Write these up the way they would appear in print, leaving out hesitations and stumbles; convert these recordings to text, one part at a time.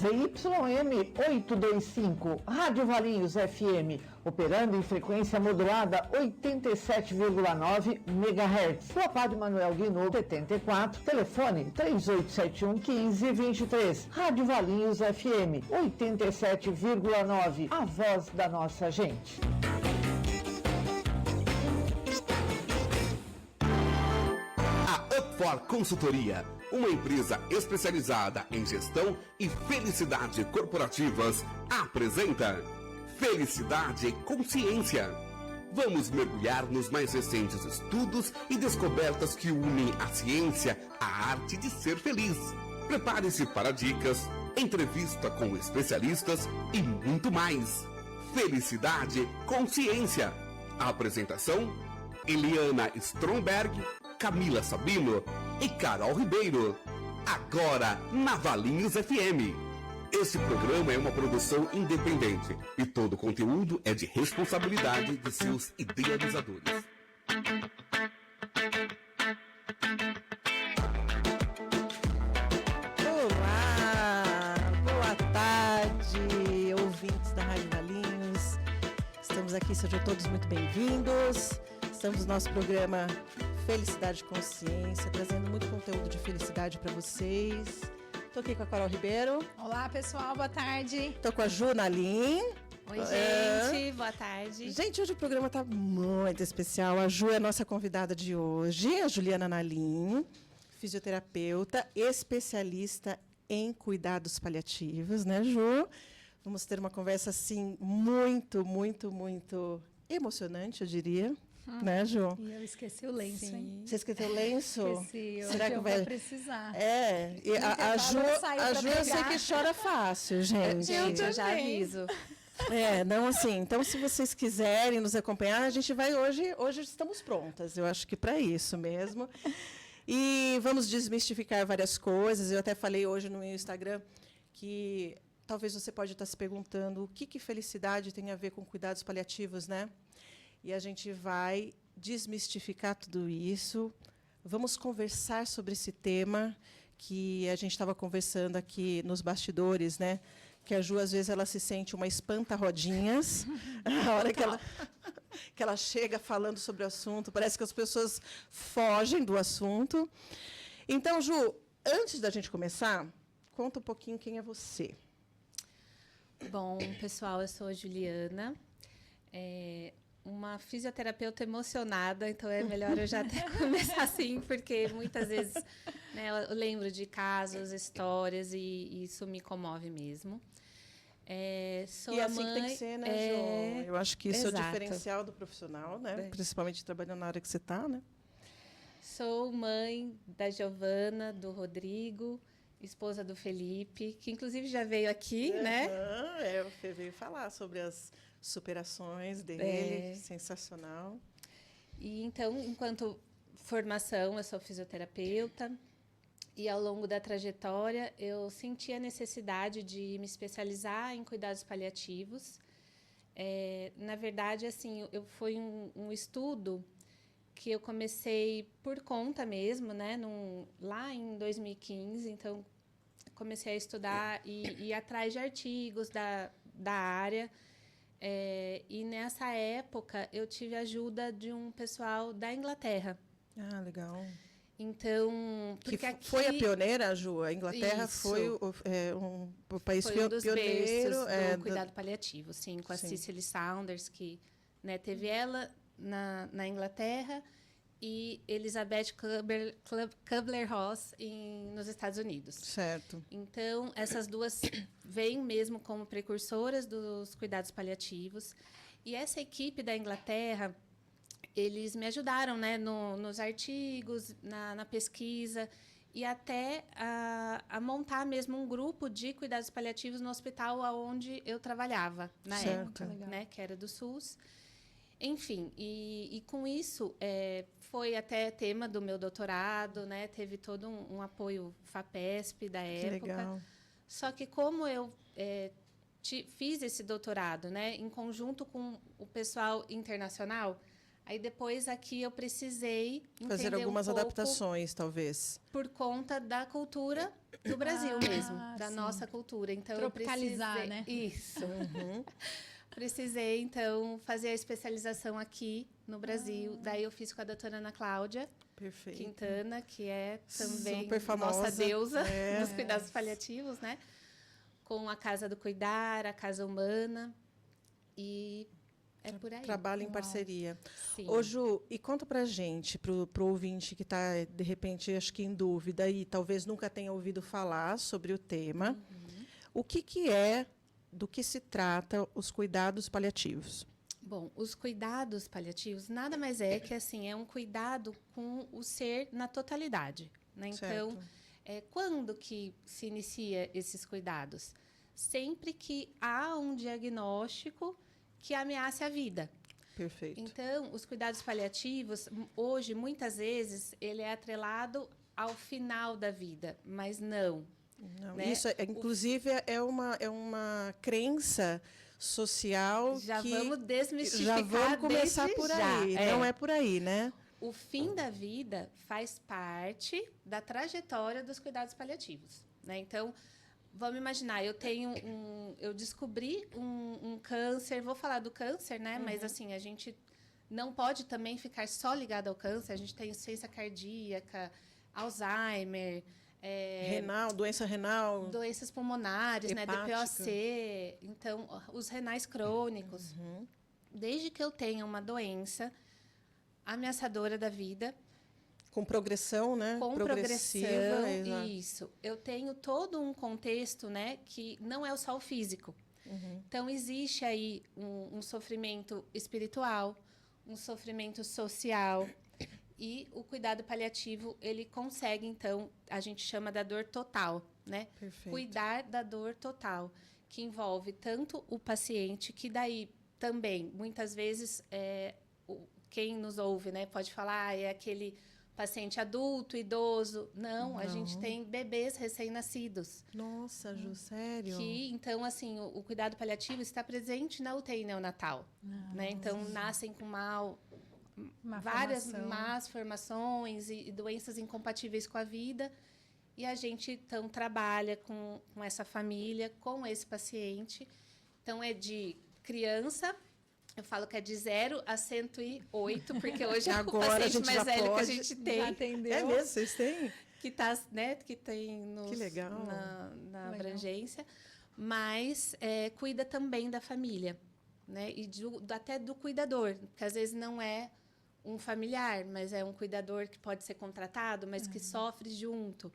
ZYM 825, Rádio Valinhos FM, operando em frequência modulada 87,9 MHz. Rua Padre Manuel Guinaud, 74, telefone 3871-1523. Rádio Valinhos FM 87,9, a voz da nossa gente. For Consultoria, uma empresa especializada em gestão e felicidade corporativas, apresenta Felicidade e Consciência. Vamos mergulhar nos mais recentes estudos e descobertas que unem a ciência à arte de ser feliz. Prepare-se para dicas, entrevista com especialistas e muito mais. Felicidade e Consciência. A apresentação: Eliana Stromberg, Camila Sabino e Carol Ribeiro. Agora na Valinhos FM. Esse programa é uma produção independente e todo o conteúdo é de responsabilidade de seus idealizadores. Olá, boa tarde, ouvintes da Rádio Valinhos. Estamos aqui, sejam todos muito bem-vindos. Estamos no nosso programa Felicidade e Consciência, trazendo muito conteúdo de felicidade para vocês. Estou aqui com a Carol Ribeiro. Olá, pessoal, boa tarde. Estou com a Ju Nalim. Oi, gente, boa tarde. Gente, hoje o programa está muito especial. A Ju é a nossa convidada de hoje, a Juliana Nalim, fisioterapeuta, especialista em cuidados paliativos, né, Ju? Vamos ter uma conversa, assim, muito emocionante, eu diria. Né, Ju? E eu esqueci o lenço, Sim. hein? Você esqueceu o lenço? Esqueci, hoje será que eu vai vou precisar. É, e a Ju eu sei que chora fácil, gente. Eu já aviso. Não assim, então se vocês quiserem nos acompanhar, a gente vai hoje estamos prontas, eu acho que para isso mesmo. E vamos desmistificar várias coisas. Eu até falei hoje no meu Instagram que talvez você pode estar se perguntando o que felicidade tem a ver com cuidados paliativos, né? E a gente vai desmistificar tudo isso. Vamos conversar sobre esse tema que a gente estava conversando aqui nos bastidores, né? Que a Ju, às vezes, ela se sente uma espanta-rodinhas. A hora que ela chega falando sobre o assunto, parece que as pessoas fogem do assunto. Então, Ju, antes da gente começar, conta um pouquinho quem é você. Bom, pessoal, eu sou a Juliana. Uma fisioterapeuta emocionada, então é melhor eu já até começar assim, porque muitas vezes, né, eu lembro de casos, histórias, e isso me comove mesmo. Sou e a assim mãe, que tem que ser, né, Ju? Eu acho que isso exato. É o diferencial do profissional, né? Principalmente trabalhando na área que você está, né? Sou mãe da Giovana, do Rodrigo, esposa do Felipe, que inclusive já veio aqui, né? O Fê veio falar sobre as superações dele, sensacional. E então, enquanto formação, eu sou fisioterapeuta, e ao longo da trajetória eu senti a necessidade de me especializar em cuidados paliativos. Na verdade, assim, foi um estudo que eu comecei por conta mesmo, né? Lá em 2015, então comecei a estudar e ir atrás de artigos da área. E nessa época eu tive a ajuda de um pessoal da Inglaterra. Ah, legal. Então, porque aqui foi a pioneira, Ju. A Inglaterra isso. Foi o país foi um dos pioneiro do cuidado paliativo, sim, com a Cicely Saunders, que, né, teve ela na Inglaterra, e Elizabeth Kubler-Ross nos Estados Unidos. Certo. Então, essas duas vêm mesmo como precursoras dos cuidados paliativos. E essa equipe da Inglaterra, eles me ajudaram, né, nos artigos, na pesquisa, e até a montar mesmo um grupo de cuidados paliativos no hospital onde eu trabalhava, na época, né, que era do SUS. Enfim, e com isso, foi até tema do meu doutorado, né? Teve todo um apoio FAPESP da época. Que legal. Só que como eu fiz esse doutorado, né, em conjunto com o pessoal internacional, Aí depois aqui eu precisei Fazer entender algumas um pouco adaptações, talvez. por conta da cultura do Brasil mesmo, da sim. nossa cultura. Então Tropicalizar, eu precisei, né? Isso. Precisei então fazer a especialização aqui no Brasil. Daí eu fiz com a doutora Ana Cláudia Perfeito. Quintana, que é também Super famosa. nossa deusa É. dos cuidados paliativos, né? Com a Casa do Cuidar, a Casa Humana. E é por aí. Trabalho em Uau. parceria. Sim. Ô, Ju, e conta pra gente, pro ouvinte que está, de repente, acho que em dúvida e talvez nunca tenha ouvido falar sobre o tema, o que é, do que se trata os cuidados paliativos? Bom, os cuidados paliativos nada mais é que assim, é um cuidado com o ser na totalidade, né? Então, Certo. quando que se inicia esses cuidados? Sempre que há um diagnóstico que ameace a vida. Perfeito. Então, os cuidados paliativos, hoje, muitas vezes, ele é atrelado ao final da vida, mas não. Não, né? isso, inclusive, é uma crença social Já que vamos já desmistificar vamos começar desde por já. aí. Não é por aí, né? O fim da vida faz parte da trajetória dos cuidados paliativos, né? Então, vamos imaginar, eu descobri um câncer, vou falar do câncer, né? Mas assim, a gente não pode também ficar só ligado ao câncer. A gente tem insuficiência cardíaca, Alzheimer, Renal, doença renal. doenças pulmonares, né? Hepática. DPOC, então os renais crônicos. Desde que eu tenha uma doença ameaçadora da vida, Com progressão, né? com Progressiva. progressão, exato. isso. Eu tenho todo um contexto, né, que não é só o físico. Então, existe aí um sofrimento espiritual, um sofrimento social, e o cuidado paliativo, ele consegue, então, a gente chama da dor total, né? Perfeito. Cuidar da dor total, que envolve tanto o paciente, que daí também, muitas vezes, quem nos ouve, né, pode falar, é aquele paciente adulto, idoso. Não, a gente tem bebês recém-nascidos. Nossa, Ju, sério? Que, então, assim, o cuidado paliativo está presente na UTI neonatal. Né? Então, nascem com várias formação. más formações e doenças incompatíveis com a vida. E a gente, então, trabalha com essa família, com esse paciente. Então, é de criança, eu falo que é de 0 a 108, porque hoje é o Agora a paciente gente mais já velho que a pode. gente Já tem. atendeu? É mesmo? Vocês têm? Que tá, né, que tem Que legal. na Legal. abrangência, mas cuida também da família, né? E até do cuidador, que às vezes não é um familiar, mas é um cuidador que pode ser contratado, mas que sofre junto.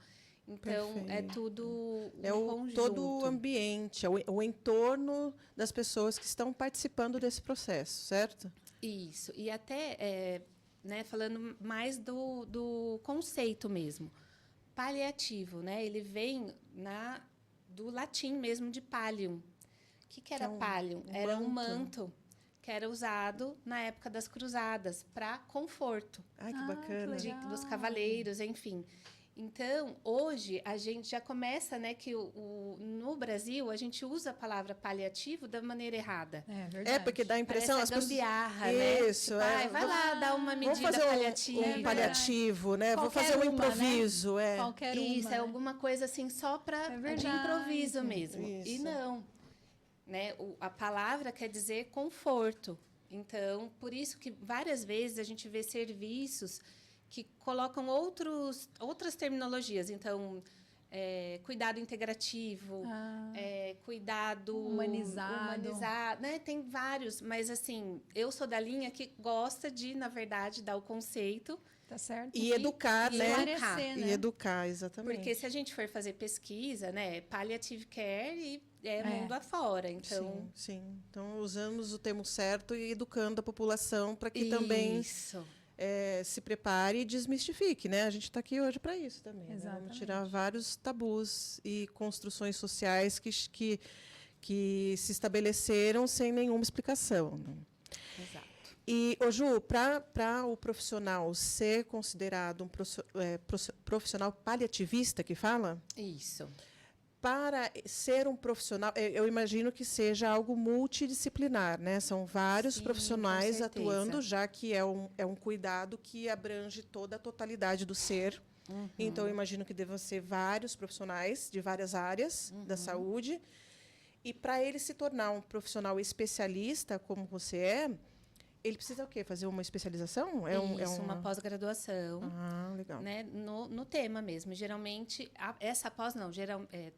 Então, é Perfeito. tudo um É conjunto. todo o ambiente, é o entorno das pessoas que estão participando desse processo, certo? Isso. E até, né, falando mais do conceito mesmo. Paliativo, né? Ele vem do latim mesmo, de pallium. O que era pallium? Era um manto que era usado na época das cruzadas para conforto Ai, que Ah, bacana. que legal. dos cavaleiros, enfim. Então, hoje, a gente já começa, né, que no Brasil, a gente usa a palavra paliativo da maneira errada. É verdade. É, porque dá a impressão... Parece a gambiarra, pessoas... né? Isso, Tipo, é. ai, vai lá dar uma Vamos medida fazer paliativa. um paliativo, né? Vou Qualquer fazer um uma, né? improviso, é. Qualquer Isso, uma, é né? alguma coisa assim só para de verdade. improviso mesmo. E Isso. não, né? A palavra quer dizer conforto. Então, por isso que várias vezes a gente vê serviços que colocam outras terminologias. Então, cuidado integrativo, cuidado Humanizado. né? Tem vários, mas assim, eu sou da linha que gosta de, na verdade, dar o conceito. Tá certo? E educar, e né? esclarecer, E né? educar, exatamente. Porque se a gente for fazer pesquisa, né, palliative care e mundo afora. Então, Sim. Então, usamos o termo certo e educando a população para que também isso. se prepare e desmistifique, né? A gente está aqui hoje para isso também. Né? Vamos Exatamente. tirar vários tabus e construções sociais que se estabeleceram sem nenhuma explicação. Né? Exato. E, ô Ju, para o profissional ser considerado um profissional paliativista, que fala, Isso. para ser um profissional, eu imagino que seja algo multidisciplinar, né? São vários Sim, profissionais com atuando, certeza. já que é um cuidado que abrange toda a totalidade do ser. Então, eu imagino que devam ser vários profissionais de várias áreas da saúde. E para ele se tornar um profissional especialista, como você é, ele precisa o quê? Fazer uma especialização? Isso, uma pós-graduação. Ah, legal. Né, no tema mesmo. Geralmente, essa pós não,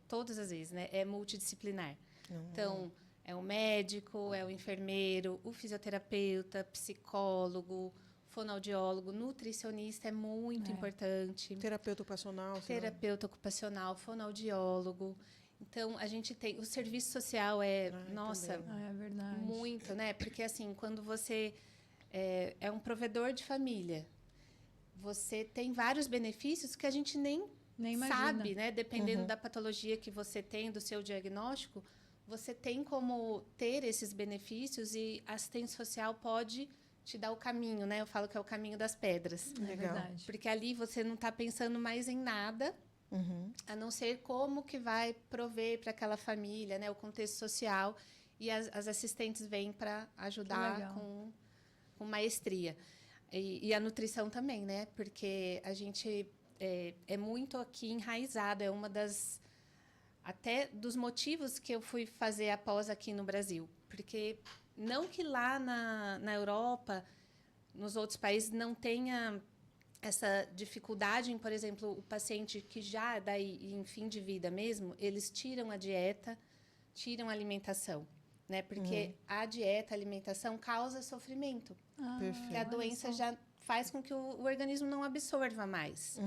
todas as vezes, né, é multidisciplinar. Então, é o médico, é o enfermeiro, o fisioterapeuta, psicólogo, fonoaudiólogo, nutricionista é muito importante. Terapeuta ocupacional. Terapeuta ocupacional, fonoaudiólogo. Então, a gente tem... O serviço social nossa, também. É verdade. muito, né? Porque, assim, quando você é um provedor de família, você tem vários benefícios que a gente nem imagina. sabe, né? Dependendo da patologia que você tem, do seu diagnóstico, você tem como ter esses benefícios e a assistência social pode te dar o caminho, né? Eu falo que é o caminho das pedras. É verdade. Porque ali você não está pensando mais em nada, a não ser como que vai prover para aquela família, né? O contexto social. E as assistentes vêm para ajudar com maestria. E a nutrição também, né? Porque a gente é muito aqui enraizado. É uma das... Até dos motivos que eu fui fazer a pós aqui no Brasil. Porque não que lá na Europa, nos outros países, não tenha essa dificuldade em, por exemplo, o paciente que já daí em fim de vida mesmo, eles tiram a dieta, tiram a alimentação, né? Porque a dieta, a alimentação causa sofrimento. Perfeito. Que a doença já faz com que o organismo não absorva mais.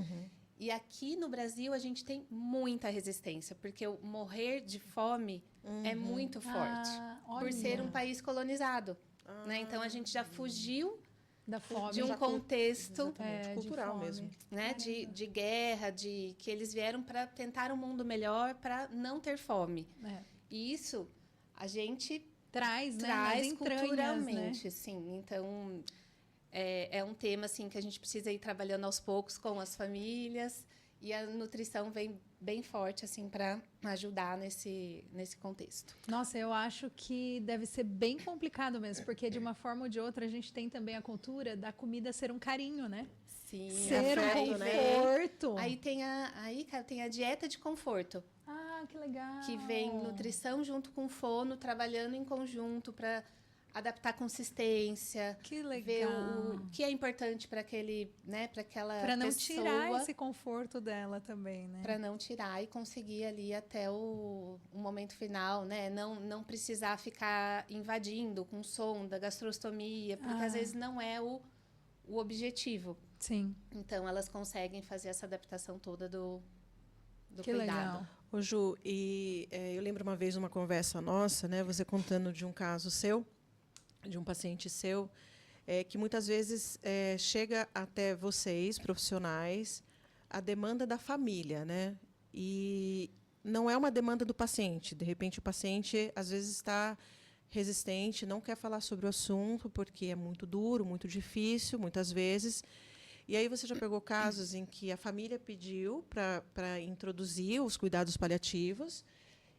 E aqui no Brasil a gente tem muita resistência, porque o morrer de fome é muito forte, por ser um país colonizado. Né? Então a gente já fugiu Da fome. de um contexto cultural de fome. mesmo. né, de guerra, de que eles vieram para tentar um mundo melhor, para não ter fome. E isso a gente Traz, né? traz nas entranhas, culturalmente, né? sim. Então, é um tema assim que a gente precisa ir trabalhando aos poucos com as famílias, e a nutrição vem bem forte assim para ajudar nesse contexto. Nossa, eu acho que deve ser bem complicado mesmo, porque de uma forma ou de outra a gente tem também a cultura da comida ser um carinho, né? Sim, Ser um afeto, né? conforto. Aí cara, tem a dieta de conforto, Ah, que legal. que vem nutrição junto com fono, trabalhando em conjunto para adaptar consistência, Que ver legal. o que é importante para aquele, né, para aquela Para não pessoa, tirar esse conforto dela também, né? para não tirar e conseguir ali até o momento final, né? Não precisar ficar invadindo com sonda, gastrostomia, porque às vezes não é o objetivo. Sim. Então elas conseguem fazer essa adaptação toda do Que cuidado. legal. Ô, Ju, eu lembro uma vez uma conversa nossa, né? Você contando de um caso seu, de um paciente seu, que muitas vezes chega até vocês, profissionais, a demanda da família, né? E não é uma demanda do paciente. De repente, o paciente, às vezes, está resistente, não quer falar sobre o assunto, porque é muito duro, muito difícil, muitas vezes. E aí você já pegou casos em que a família pediu para introduzir os cuidados paliativos,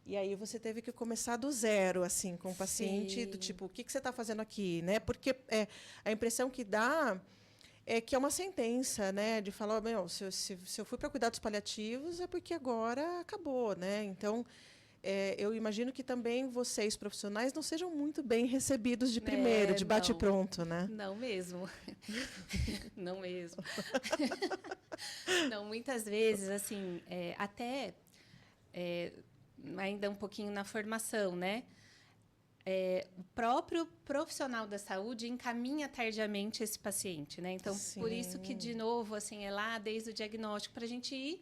e aí você teve que começar do zero, assim, com o paciente, do tipo, o que você está fazendo aqui, né? Porque a impressão que dá é que é uma sentença, né? De falar, meu, se eu fui para cuidados paliativos é porque agora acabou, né? Então, eu imagino que também vocês, profissionais, não sejam muito bem recebidos de primeiro, de bate-pronto, né? Não mesmo. Não mesmo. Não, muitas vezes, assim, até ainda um pouquinho na formação, né? O próprio profissional da saúde encaminha tardiamente esse paciente, né? Então, por isso que, de novo, assim, é lá desde o diagnóstico, para a gente ir,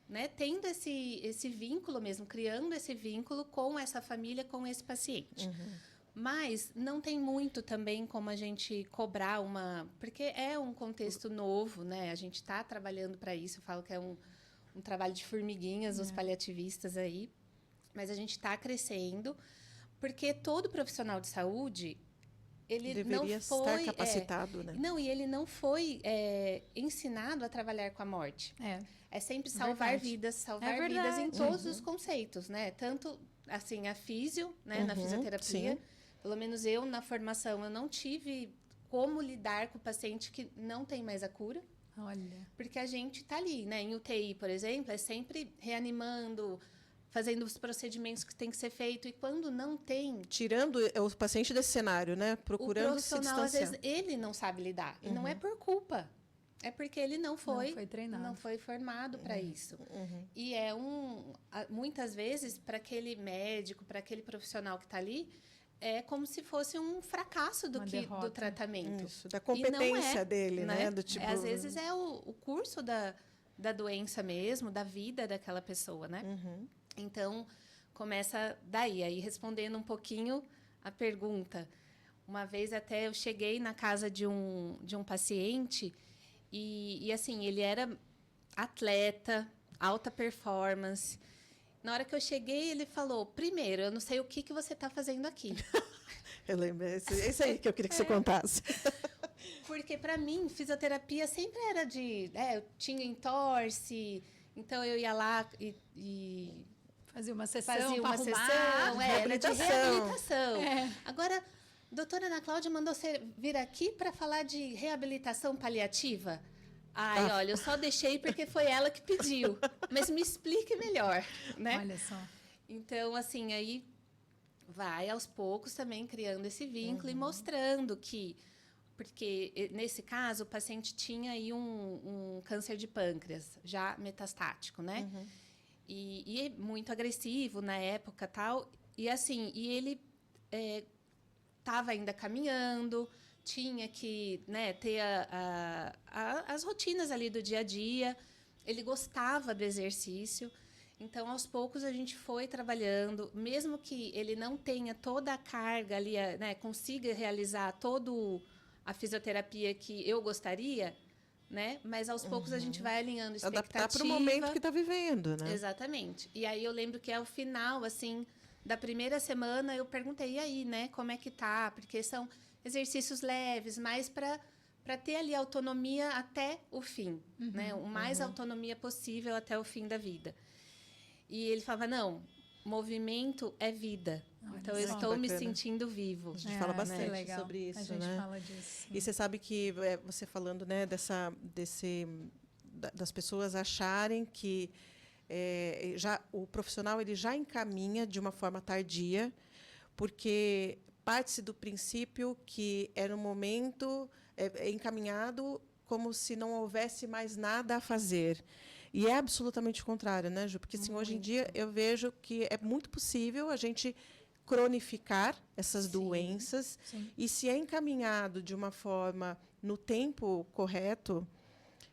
né, tendo esse vínculo mesmo, criando esse vínculo com essa família, com esse paciente. Mas não tem muito também como a gente cobrar porque é um contexto novo, né? A gente está trabalhando para isso, eu falo que é um trabalho de formiguinhas, os paliativistas aí, mas a gente está crescendo, porque todo profissional de saúde, ele Deveria não foi estar capacitado, né? Não, e ele não foi ensinado a trabalhar com a morte. É sempre salvar Verdade. vidas, salvar É vidas em verdade. todos os conceitos, né? Tanto assim a físio, né, na fisioterapia. sim. Pelo menos eu na formação eu não tive como lidar com o paciente que não tem mais a cura, Olha. porque a gente tá ali, né? Em UTI, por exemplo, é sempre reanimando, fazendo os procedimentos que tem que ser feito, e quando não tem, Tirando o paciente desse cenário, né? o Procurando se profissional às distanciar. vezes ele não sabe lidar, e não é por culpa. É porque ele não foi treinado. não foi formado para isso. E é muitas vezes para aquele médico, para aquele profissional que está ali, é como se fosse um fracasso do derrota. tratamento. Isso, da E não competência dele, né? Do tipo, Às vezes é o curso da doença mesmo, da vida daquela pessoa, né? Então, começa daí. Aí, respondendo um pouquinho a pergunta. Uma vez até eu cheguei na casa de um paciente e assim, ele era atleta, alta performance. Na hora que eu cheguei, ele falou, primeiro, eu não sei o que você está fazendo aqui. eu lembro, esse aí que eu queria que você contasse. Porque, para mim, fisioterapia sempre era eu tinha entorse, então eu ia lá e Fazia uma sessão fazia pra uma arrumar. sessão, era de reabilitação. É. Agora, a doutora Ana Cláudia mandou você vir aqui para falar de reabilitação paliativa? Ai, olha, eu só deixei porque foi ela que pediu. Mas me explique melhor, né? Olha só. Então, assim, aí vai aos poucos também criando esse vínculo e mostrando que... Porque, nesse caso, o paciente tinha aí um câncer de pâncreas, já metastático, né? E muito agressivo na época, tal. E, assim, ele estava ainda caminhando, tinha que, né, ter as rotinas ali do dia a dia. Ele gostava do exercício. Então, aos poucos, a gente foi trabalhando. Mesmo que ele não tenha toda a carga ali, né, consiga realizar todo a fisioterapia que eu gostaria, né? Mas aos poucos a gente vai alinhando expectativa. Adaptar para o momento que está vivendo, né? Exatamente. E aí eu lembro que ao final, assim, da primeira semana, eu perguntei, e aí, né? Como é que tá? Porque são exercícios leves, mais para ter ali autonomia até o fim, né? O mais autonomia possível até o fim da vida. E ele falava, não, movimento é vida. Então, eu estou me sentindo vivo. A gente fala bastante legal. sobre isso, A gente né? fala disso. E você sabe que, você falando, né, das pessoas acharem que já o profissional ele já encaminha de uma forma tardia, porque parte-se do princípio que era um momento encaminhado como se não houvesse mais nada a fazer. E é absolutamente o contrário, né, Ju? Porque assim, hoje em dia eu vejo que é muito possível a gente cronificar essas doenças. E se é encaminhado de uma forma no tempo correto,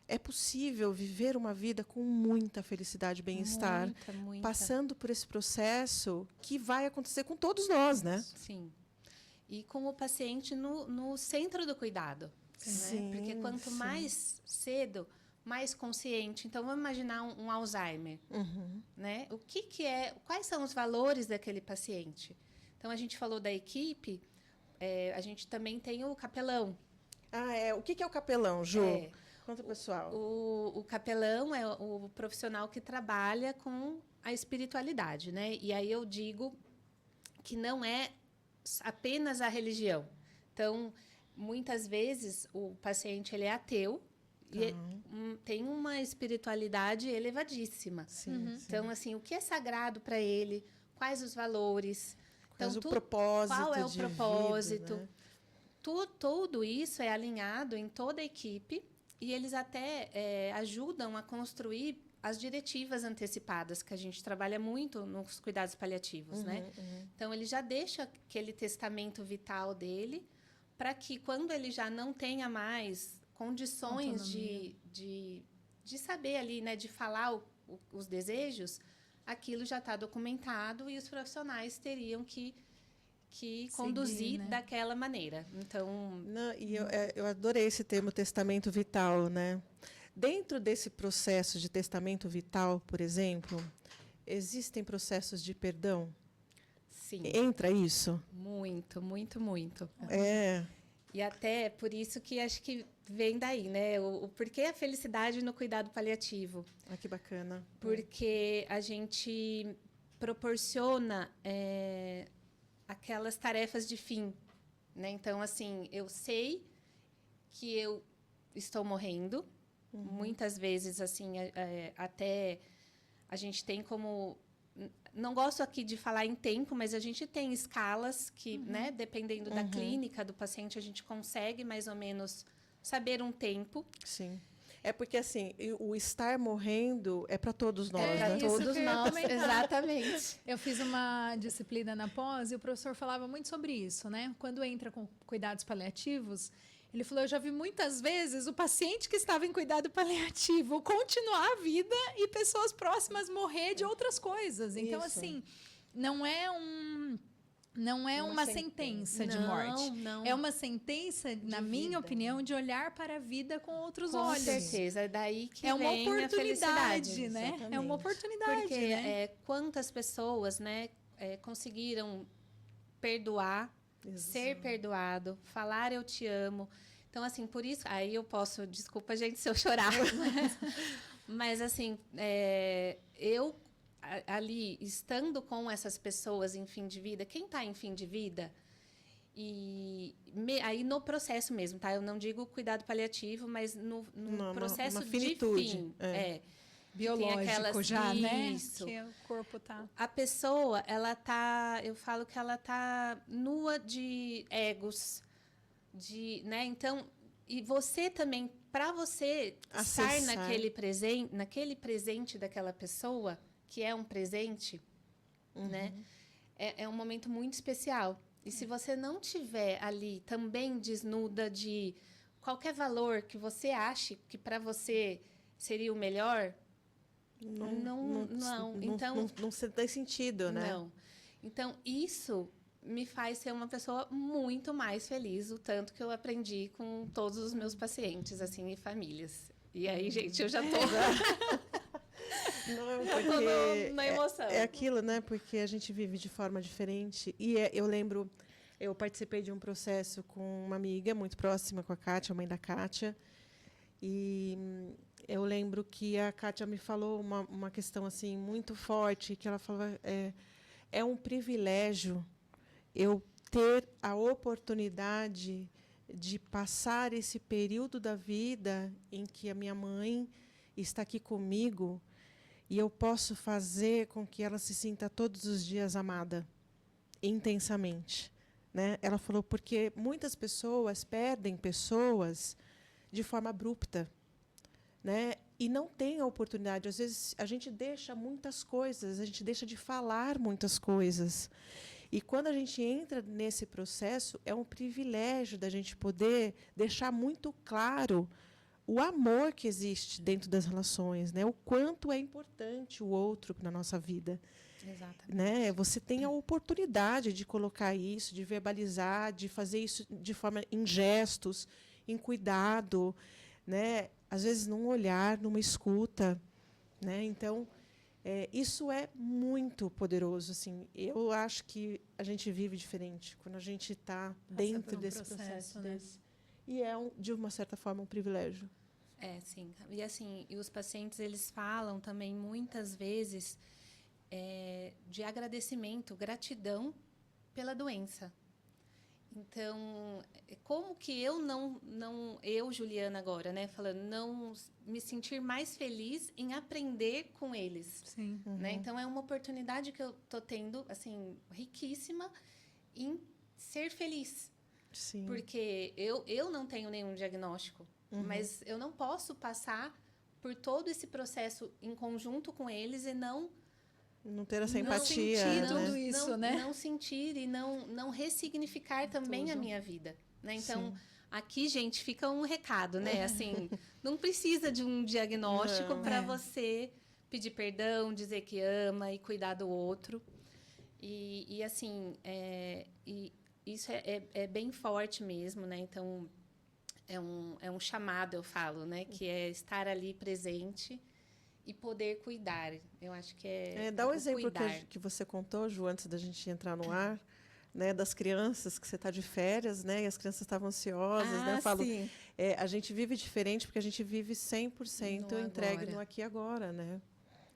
é possível viver uma vida com muita felicidade e bem-estar, passando por esse processo que vai acontecer com todos nós, né? Sim. E com o paciente no centro do cuidado. Sim, né? Porque quanto mais cedo, mais consciente. Então, vamos imaginar um Alzheimer. Né? Quais são os valores daquele paciente? Então, a gente falou da equipe, a gente também tem o capelão. O que é o capelão, Ju? Conta, pessoal. O capelão é o profissional que trabalha com a espiritualidade, né? E aí eu digo que não é apenas a religião. Então, muitas vezes, o paciente ele é ateu, e tem uma espiritualidade elevadíssima. Então, assim, o que é sagrado para ele? Quais os valores? Qual é o propósito? Qual é o propósito? Vida, né? Tudo isso é alinhado em toda a equipe e eles até ajudam a construir as diretivas antecipadas, que a gente trabalha muito nos cuidados paliativos, né? Então, ele já deixa aquele testamento vital dele para que, quando ele já não tenha mais condições de saber ali, né, de falar os desejos, aquilo já está documentado e os profissionais teriam que conduzir, né, daquela maneira. Então, eu adorei esse termo testamento vital, né? Dentro desse processo de testamento vital, por exemplo, existem processos de perdão? Sim. Entra isso? Muito, muito, muito. É. E até por isso que acho que vem daí, né? O porquê a felicidade no cuidado paliativo. Ah, que bacana. Porque a gente proporciona aquelas tarefas de fim, né? Então, assim, eu sei que eu estou morrendo. Muitas vezes, assim, até a gente tem como... Não gosto aqui de falar em tempo, mas a gente tem escalas que, né, dependendo da clínica do paciente, a gente consegue mais ou menos saber um tempo. Sim. É porque, assim, o estar morrendo é para todos nós, É né? isso Todos que eu ia nós, comentar. exatamente. Eu fiz uma disciplina na pós e o professor falava muito sobre isso, né? Quando entra com cuidados paliativos, ele falou: eu já vi muitas vezes o paciente que estava em cuidado paliativo continuar a vida e pessoas próximas morrer de outras coisas. Então, Isso. assim, não é uma sentença de morte. Não. É uma sentença, na minha opinião, de olhar para a vida com outros Com olhos. certeza. É daí que É uma vem a oportunidade, felicidade. né? É Exatamente. uma oportunidade, Porque né? quantas pessoas, né, conseguiram perdoar, ser perdoado, falar eu te amo. Então, assim, por isso... Aí eu posso... Desculpa, gente, se eu chorar. Mas assim, eu ali, estando com essas pessoas em fim de vida, quem está em fim de vida... aí no processo mesmo, tá? Eu não digo cuidado paliativo, mas no processo uma de finitude, fim. Biológico já, né? Isso. Que o corpo tá... A pessoa, ela tá... Eu falo que ela tá nua de egos, né? Então, e você também, para você estar Acessar. naquele presente daquela pessoa, que é um presente, né? É um momento muito especial. E se você não tiver ali também desnuda de qualquer valor que você ache que para você seria o melhor, não. Então, não tem sentido, né? não. Então, isso me faz ser uma pessoa muito mais feliz, o tanto que eu aprendi com todos os meus pacientes, assim, e famílias. E aí, gente, eu já tô... Não, já tô porque na emoção. é aquilo, né? Porque a gente vive de forma diferente. E eu lembro, eu participei de um processo com uma amiga muito próxima, com a Kátia, a mãe da Kátia. E eu lembro que a Kátia me falou uma questão assim muito forte, que ela falava, é um privilégio eu ter a oportunidade de passar esse período da vida em que a minha mãe está aqui comigo e eu posso fazer com que ela se sinta todos os dias amada, intensamente, né? Ela falou, porque muitas pessoas perdem pessoas de forma abrupta, né? E não tem a oportunidade. Às vezes, a gente deixa muitas coisas, a gente deixa de falar muitas coisas. E quando a gente entra nesse processo, é um privilégio da gente poder deixar muito claro o amor que existe dentro das relações, né? O quanto é importante o outro na nossa vida. Exatamente. Né? Você tem a oportunidade de colocar isso, de verbalizar, de fazer isso de forma em gestos, em cuidado, né? Às vezes num olhar, numa escuta, né? Então, isso é muito poderoso, assim. Eu acho que a gente vive diferente quando a gente está dentro desse processo, né? E de uma certa forma um privilégio. Sim. E assim, os pacientes eles falam também muitas vezes de agradecimento, gratidão pela doença. Então, como que eu eu, Juliana, agora, né, falando, não me sentir mais feliz em aprender com eles? Sim. Né? Então, é uma oportunidade que eu estou tendo, assim, riquíssima em ser feliz. Sim. Porque eu não tenho nenhum diagnóstico, mas eu não posso passar por todo esse processo em conjunto com eles e não ter essa Não empatia, sentir né? tudo isso, né? Não sentir e não ressignificar também a minha vida, né? Então, Sim. aqui, gente, fica um recado, né? Assim, não precisa de um diagnóstico para você pedir perdão, dizer que ama e cuidar do outro. E assim, isso é bem forte mesmo, né? Então, é um chamado, eu falo, né? Que é estar ali presente e poder cuidar. Eu acho que Dá um o exemplo cuidar. que você contou, Ju, antes da gente entrar no ar, né, das crianças, que você está de férias, né, e as crianças estavam ansiosas, né? Eu falo, Sim. a gente vive diferente porque a gente vive 100% No entregue agora. no aqui e agora, né?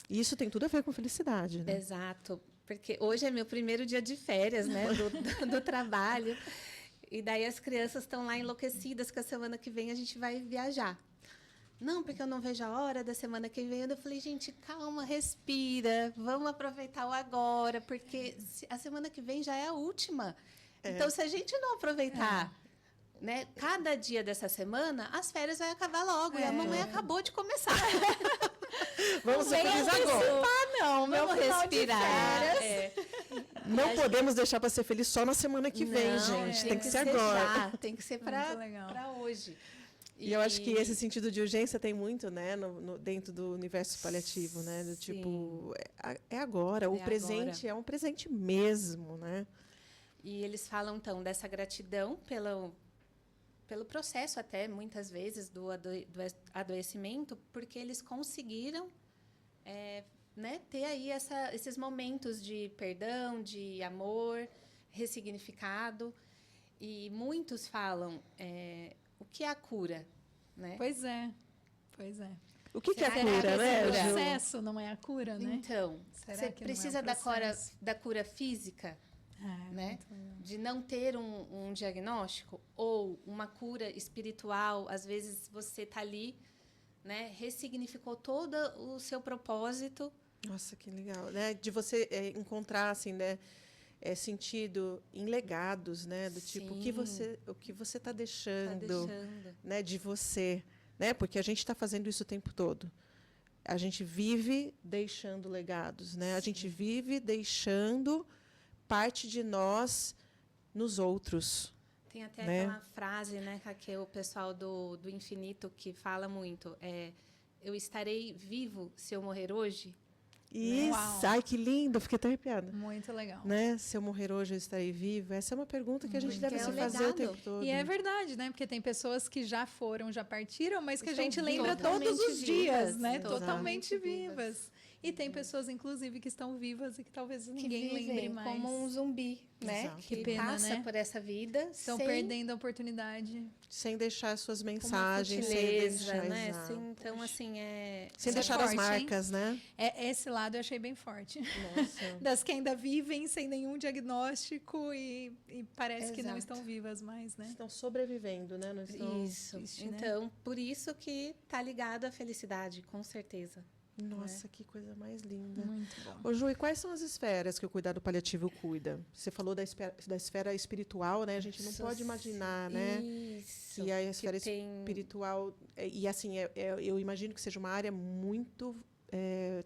E isso tem tudo a ver com felicidade, né? Exato, porque hoje é meu primeiro dia de férias, né, do trabalho. E daí as crianças estão lá enlouquecidas que a semana que vem a gente vai viajar. Não, porque eu não vejo a hora da semana que vem. Eu falei, gente, calma, respira, vamos aproveitar o agora, porque a semana que vem já é a última. Então, se a gente não aproveitar, né, cada dia dessa semana, as férias vai acabar logo. E a mamãe acabou de começar. Vamos ser felizes agora. Não, meu Vamos final de respirar. férias. Não podemos deixar para ser feliz só na semana que vem, Não, gente. Tem que ser já, agora. tem que ser Muito legal. para hoje. E eu acho que esse sentido de urgência tem muito, né, dentro do universo paliativo, né? Do Sim. tipo, é agora. O É presente agora. é um presente mesmo, né? E eles falam, então, dessa gratidão pelo processo até, muitas vezes, do adoecimento, porque eles conseguiram né, ter aí esses momentos de perdão, de amor, ressignificado. E muitos falam o que é a cura, né? Pois é. Pois é. O que é a Será cura, que né, O cura? Ju? processo não é a cura, né? Então, Será você que não é um precisa processo? da cura física, né? muito legal. De não ter um diagnóstico ou uma cura espiritual. Às vezes você está ali, né? Ressignificou todo o seu propósito. Nossa, que legal, né? De você encontrar assim, né, sentido em legados, né? Do tipo o que você está deixando, né? De você, né? Porque a gente está fazendo isso o tempo todo. A gente vive deixando legados, né? A gente vive deixando parte de nós nos outros. Tem até né? aquela frase, né, que é o pessoal do infinito que fala muito. Eu estarei vivo se eu morrer hoje? Isso, Uau. ai que lindo, fiquei até arrepiada. Muito legal. Né? Se eu morrer hoje, eu estarei viva? Essa é uma pergunta que a gente Porque deve é se um fazer o legado. tempo todo. E é verdade, né? Porque tem pessoas que já foram, já partiram, mas que a Estão gente lembra totalmente todos os dias, vivas, né? exato. Totalmente vivas. E tem pessoas, inclusive, que estão vivas e que talvez Que ninguém lembre vivem mais. como um zumbi, né? Exato. Que Que pena, passa né? por essa vida Estão sem perdendo a oportunidade. Sem deixar as suas uma mensagens, sem sutileza, deixar, né? exato. Então, assim, Sem Isso é deixar as forte, hein? marcas, né? Esse lado eu achei bem forte. Nossa. Das que ainda vivem sem nenhum diagnóstico e parece que não Exato. estão vivas mais, né? Estão sobrevivendo, né? Não estão... Isso. triste, né? Então, por isso que tá ligado à felicidade, com certeza. Nossa, que coisa mais linda. Muito bom. Ô, Ju, e quais são as esferas que o cuidado paliativo cuida? Você falou da esfera espiritual, né? A gente não pode imaginar, né? Isso. Que a esfera tem espiritual... E, assim, eu imagino que seja uma área muito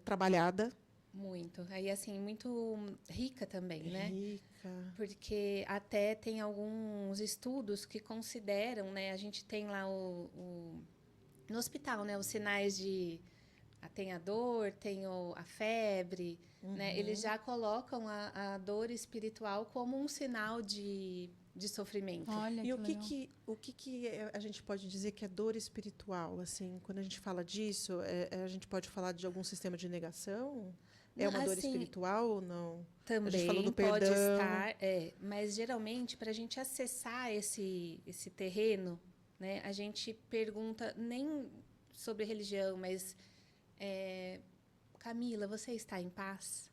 trabalhada. muito. Aí, assim, muito rica também, né? Rica. Porque até tem alguns estudos que consideram, né? A gente tem lá no hospital, né? Os sinais de... Tem a dor, tem a febre, né? Eles já colocam a dor espiritual como um sinal de sofrimento. Olha E que o legal. que a gente pode dizer que é dor espiritual? Assim, quando a gente fala disso, a gente pode falar de algum sistema de negação? É uma dor Assim, espiritual ou não? Também falou do pode perdão. estar, mas geralmente para a gente acessar esse terreno, né, a gente pergunta nem sobre religião, mas Camila, você está em paz?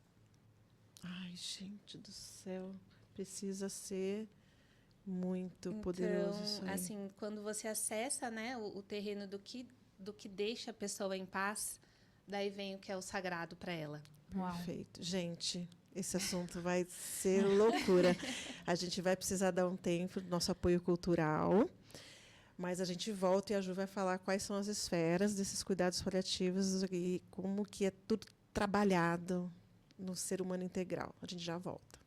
Ai, gente do céu. Precisa ser muito poderoso isso aí. Assim, quando você acessa, né, o terreno do que deixa a pessoa em paz, daí vem o que é o sagrado para ela. Uau. Perfeito. Gente, esse assunto vai ser loucura. A gente vai precisar dar um tempo do nosso apoio cultural, mas a gente volta e a Ju vai falar quais são as esferas desses cuidados paliativos e como que é tudo trabalhado no ser humano integral. A gente já volta.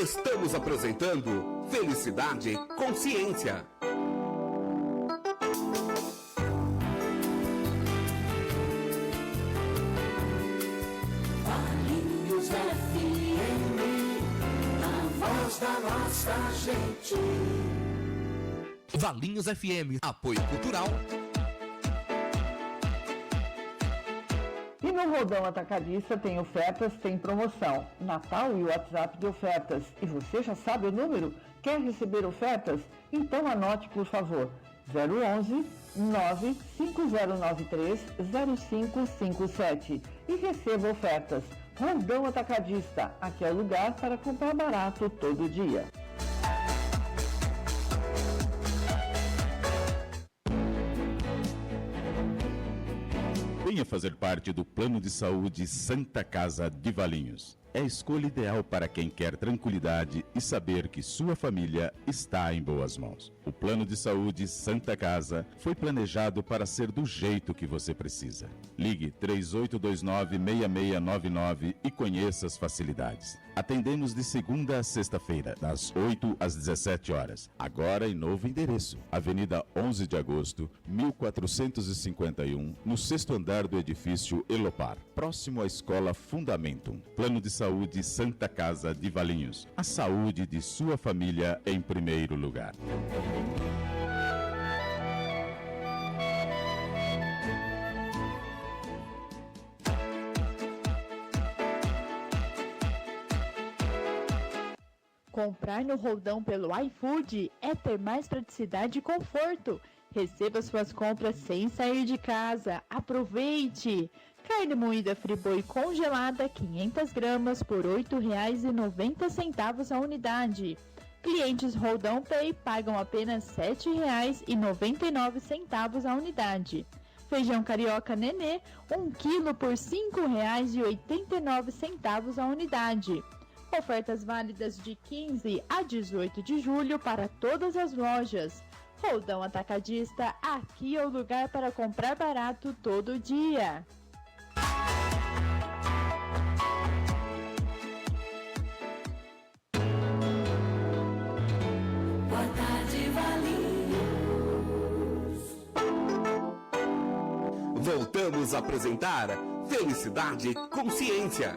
Estamos apresentando Felicidade e Consciência. Valinhos da nossa gente. Valinhos FM, apoio cultural. E no Roldão Atacadista tem ofertas, tem promoção. Natal e WhatsApp de ofertas. E você já sabe o número? Quer receber ofertas? Então anote, por favor. 011 95093 0557 e receba ofertas. Roldão Atacadista, aqui é o lugar para comprar barato todo dia. Venha fazer parte do Plano de Saúde Santa Casa de Valinhos. É a escolha ideal para quem quer tranquilidade e saber que sua família está em boas mãos. O Plano de Saúde Santa Casa foi planejado para ser do jeito que você precisa. Ligue 3829-6699 e conheça as facilidades. Atendemos de segunda a sexta-feira, das 8 às 17 horas. Agora em novo endereço. Avenida 11 de Agosto, 1451, no sexto andar do edifício Elopar, próximo à Escola Fundamentum. Plano de Saúde Santa Casa de Valinhos. A saúde de sua família em primeiro lugar. Comprar no Roldão pelo iFood é ter mais praticidade e conforto. Receba suas compras sem sair de casa. Aproveite! Carne moída Friboi congelada 500 gramas por R$ 8,90 a unidade. Clientes Roldão Pay pagam apenas R$ 7,99 a unidade. Feijão carioca Nenê, 1 kg por R$ 5,89 a unidade. Ofertas válidas de 15 a 18 de julho para todas as lojas. Roldão Atacadista, aqui é o lugar para comprar barato todo dia. Boa tarde, Valinhos. Voltamos a apresentar Felicidade e Consciência.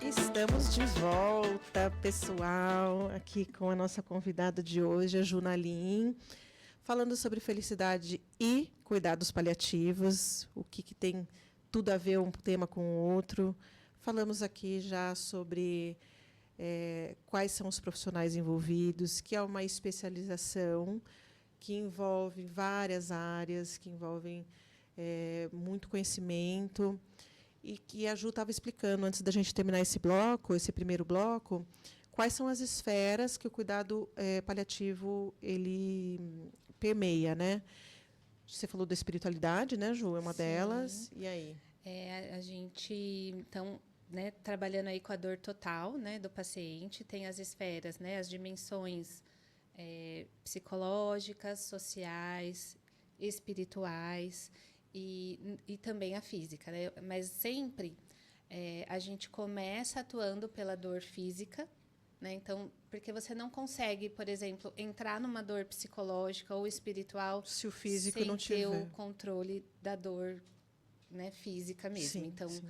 Estamos de volta, pessoal, aqui com a nossa convidada de hoje, a Ju Nalim, falando sobre felicidade e cuidados paliativos, o que tem tudo a ver um tema com o outro. Falamos aqui já sobre quais são os profissionais envolvidos, que é uma especialização que envolve várias áreas, que envolvem muito conhecimento. E que a Ju estava explicando, antes da gente terminar esse primeiro bloco, quais são as esferas que o cuidado paliativo ele permeia, né? Você falou da espiritualidade, né, Ju? É uma delas. E aí? A gente, então, né, trabalhando aí com a dor total, né, do paciente, tem as esferas, né, as dimensões psicológicas, sociais, espirituais. E também a física, né? Mas sempre a gente começa atuando pela dor física, né? Então, porque você não consegue, por exemplo, entrar numa dor psicológica ou espiritual se o físico sem não ter tiver o controle da dor, né, física mesmo. Sim, então, sim.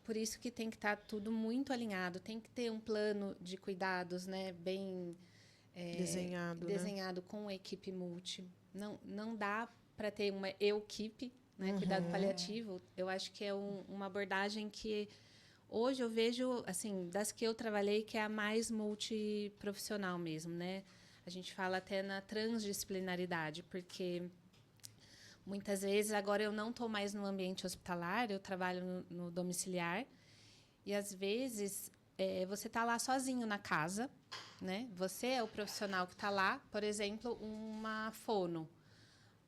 por isso que tem que estar tudo muito alinhado, tem que ter um plano de cuidados, né, bem desenhado, né? Com a equipe multi. Não dá para ter uma equipe, né? Cuidado paliativo, eu acho que é uma abordagem que hoje eu vejo, assim, das que eu trabalhei, que é a mais multiprofissional mesmo, né? A gente fala até na transdisciplinaridade, porque muitas vezes, agora eu não estou mais no ambiente hospitalar, eu trabalho no domiciliar, e às vezes você está lá sozinho na casa, né? Você é o profissional que está lá, por exemplo, uma fono.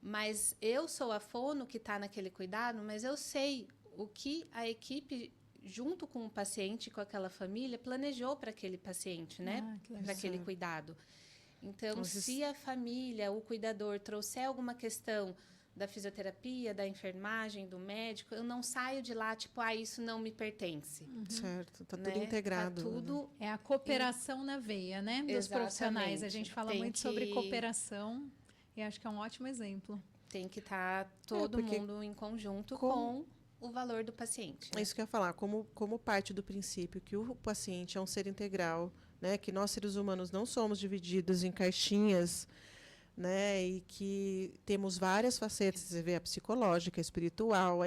Mas eu sou a fono que está naquele cuidado, mas eu sei o que a equipe, junto com o paciente, com aquela família, planejou para aquele paciente, né? Para aquele cuidado. Então, se a família, o cuidador, trouxer alguma questão da fisioterapia, da enfermagem, do médico, eu não saio de lá, tipo, isso não me pertence. Certo, está né? tudo integrado. Tá tudo... Né? É a cooperação na veia, né? Dos profissionais. A gente fala muito sobre cooperação. E acho que é um ótimo exemplo. tem que estar todo porque mundo em conjunto como- com o valor do paciente. É né? isso que eu ia falar, como parte do princípio que o paciente é um ser integral, né, que nós, seres humanos, não somos divididos em caixinhas, né, e que temos várias facetas, você vê a psicológica, a espiritual,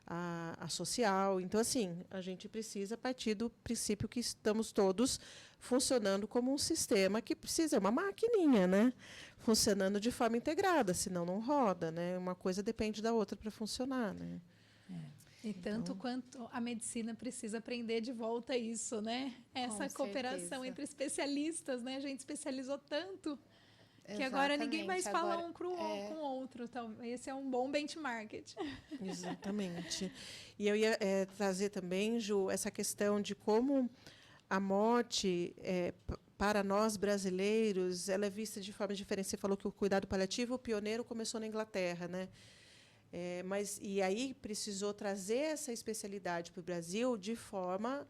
a social. Então, assim, a gente precisa partir do princípio que estamos todos funcionando como um sistema que precisa, é uma maquininha, né, funcionando de forma integrada, senão não roda, né, uma coisa depende da outra para funcionar, né. E tanto quanto a medicina precisa aprender de volta isso, né? Essa Com cooperação certeza. entre especialistas, né? A gente especializou tanto que agora ninguém mais Exatamente. fala Agora, um com o outro. Então, esse é um bom benchmark. Exatamente. E eu ia trazer também, Ju, essa questão de como a morte, para nós brasileiros, ela é vista de forma diferente. Você falou que o cuidado paliativo, o pioneiro, começou na Inglaterra, né? E aí precisou trazer essa especialidade para o Brasil de forma